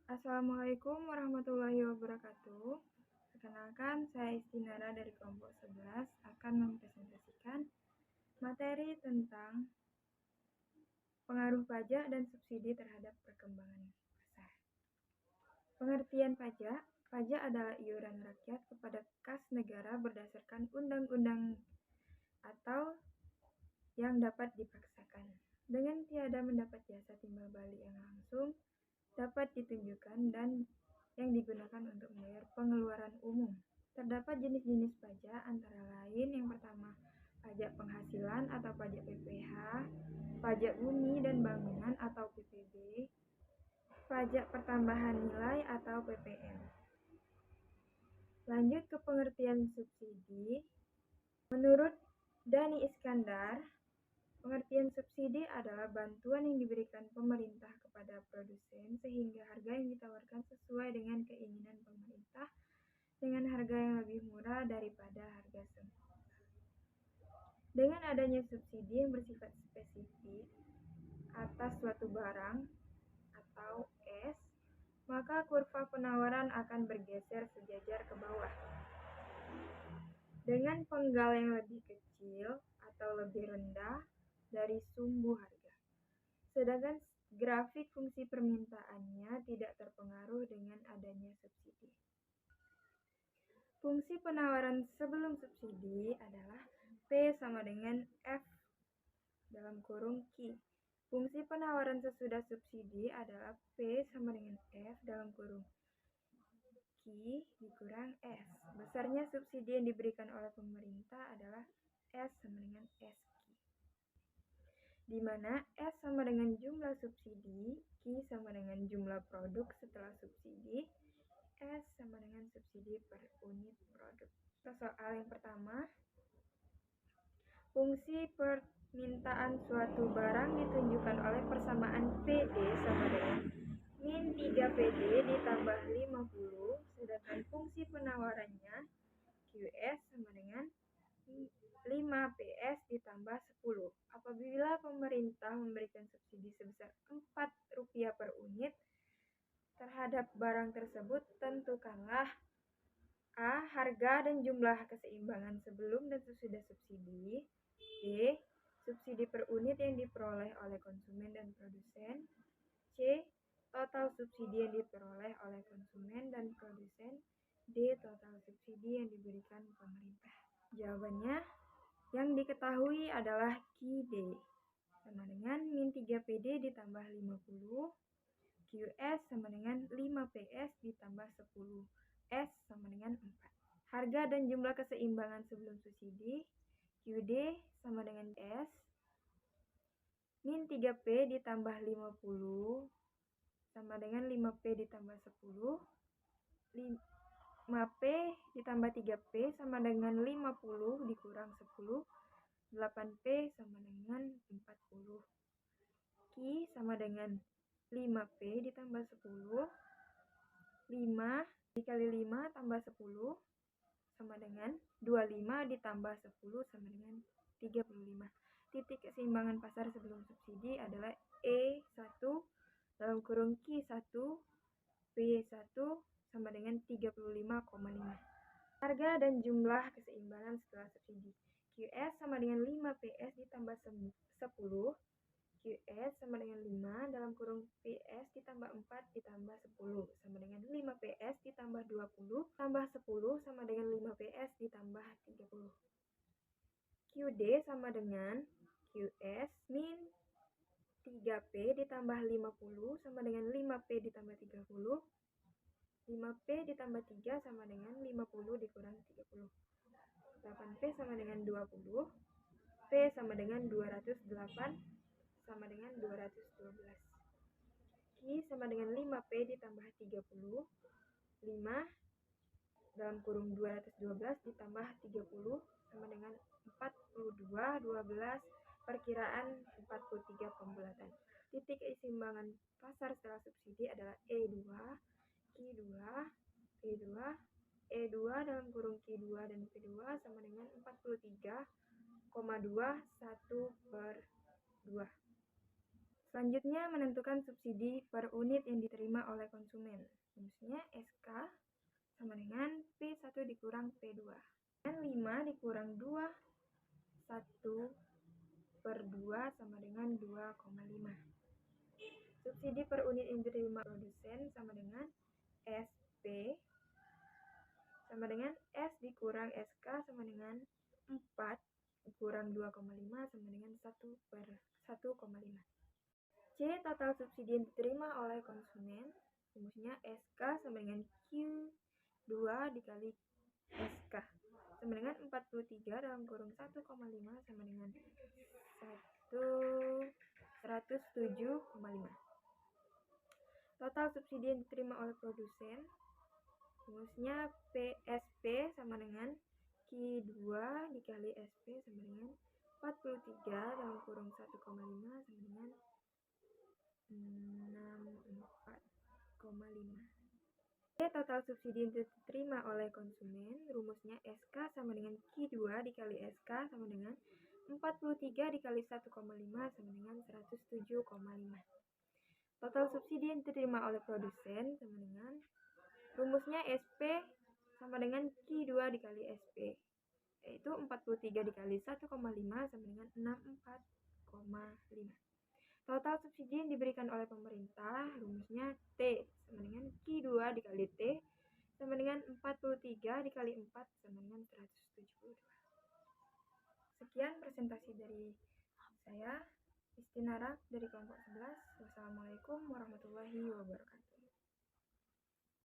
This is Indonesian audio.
Assalamualaikum warahmatullahi wabarakatuh. Perkenalkan, saya Istinara dari kelompok 11 akan mempresentasikan materi tentang pengaruh pajak dan subsidi terhadap perkembangan pasar. Pengertian pajak. Pajak adalah iuran rakyat kepada kas negara berdasarkan undang-undang atau yang dapat dipaksakan. Dengan tiada mendapat jasa timbal balik yang langsung, dapat ditunjukkan dan yang digunakan untuk membayar pengeluaran umum. Terdapat jenis-jenis pajak antara lain yang pertama, pajak penghasilan atau pajak PPH, pajak bumi dan bangunan atau PPB, pajak pertambahan nilai atau PPN. Lanjut ke pengertian subsidi. Menurut Dani Iskandar, pengertian subsidi adalah bantuan yang diberikan pemerintah kepada produsen sehingga harga yang ditawarkan sesuai dengan keinginan pemerintah dengan harga yang lebih murah daripada harga semula. Dengan adanya subsidi yang bersifat spesifik atas suatu barang atau S, maka kurva penawaran akan bergeser sejajar ke bawah. Dengan penggal yang lebih kecil atau lebih rendah dari sumbu harga. Sedangkan grafik fungsi permintaannya tidak terpengaruh dengan adanya subsidi. Fungsi penawaran sebelum subsidi adalah P sama dengan F dalam kurung Q. Fungsi penawaran sesudah subsidi adalah P sama dengan F dalam kurung Q dikurang S. Besarnya subsidi yang diberikan oleh pemerintah adalah S sama dengan SQ, di mana S sama dengan jumlah subsidi, Q sama dengan jumlah produk setelah subsidi, S sama dengan subsidi per unit produk. Soal yang pertama, fungsi permintaan suatu barang ditunjukkan oleh persamaan PD sama dengan min 3PD ditambah 50, sedangkan fungsi penawarannya QS sama dengan 5PS ditambah 10. Apabila pemerintah memberikan subsidi sebesar Rp4 per unit terhadap barang tersebut, tentukanlah A. Harga dan jumlah keseimbangan sebelum dan sesudah subsidi. B. Subsidi per unit yang diperoleh oleh konsumen dan produsen. C. Total subsidi yang diperoleh oleh konsumen dan produsen. D. Total subsidi yang diberikan pemerintah. Jawabannya yang diketahui adalah QD sama dengan min 3PD ditambah 50, QS sama dengan 5PS ditambah 10, S sama dengan 4. Harga dan jumlah keseimbangan sebelum subsidi, QD sama dengan S, min 3P ditambah 50 sama dengan 5P ditambah 10, 5P ditambah 3P sama dengan 50 dikurang 10, 8P sama dengan 40. Q sama dengan 5P ditambah 10, 5 dikali 5 tambah 10 sama dengan 25 ditambah 10 sama dengan 35. Titik keseimbangan pasar sebelum subsidi adalah E1 dalam kurung Q1, P1 sama dengan 35,5. Harga dan jumlah keseimbangan setelah subsidi. QS sama dengan 5PS ditambah 10, QS sama dengan 5 dalam kurung PS ditambah 4 ditambah 10 sama dengan 5PS ditambah 20 tambah 10 sama dengan 5PS ditambah 30. QD sama dengan QS min 3P ditambah 50 sama dengan 5P ditambah 30, 5P ditambah 3 sama dengan 50 dikurang 30. 8P sama dengan 20, P sama dengan 208 sama dengan 212. Q sama dengan 5P ditambah 30, 5 dalam kurung 212 ditambah 30 sama dengan 42, 12, perkiraan 43 pembulatan. Titik keseimbangan pasar setelah subsidi adalah E2, Q2, P2, E2 dalam kurung Q2 dan P2 sama dengan 43,2 1/2. Selanjutnya, menentukan subsidi per unit yang diterima oleh konsumen. Rumusnya SK sama dengan P1 dikurang P2. Dan 5 dikurang 2, 1 per 2 sama dengan 2,5. Subsidi per unit yang diterima produsen sama dengan SP sama dengan S dikurang SK sama dengan 4 dikurang 2,5 sama dengan 1 per 1,5. C. Total subsidi yang diterima oleh konsumen. Rumusnya SK sama dengan Q2 dikali SK sama dengan 43 dalam kurung 1,5 sama dengan 107,5. Total subsidi yang diterima oleh produsen. Rumusnya PSP sama dengan Q2 dikali SP sama dengan 43 dalam kurung 1,5 sama dengan 64,5. Total subsidi yang diterima oleh konsumen. Rumusnya SK sama dengan Q2 dikali SK sama dengan 43 dikali 1,5 sama dengan 107,5. Total subsidi yang diterima oleh produsen sama dengan rumusnya SP sama dengan Q2 dikali SP, yaitu 43 dikali 1,5 sama dengan 64,5. Total subsidi yang diberikan oleh pemerintah. Rumusnya T sama dengan Q2 dikali T sama dengan 43 dikali 4 sama dengan 172. Sekian presentasi dari saya, Istinara dari kelompok 11. Wassalamualaikum warahmatullahi wabarakatuh.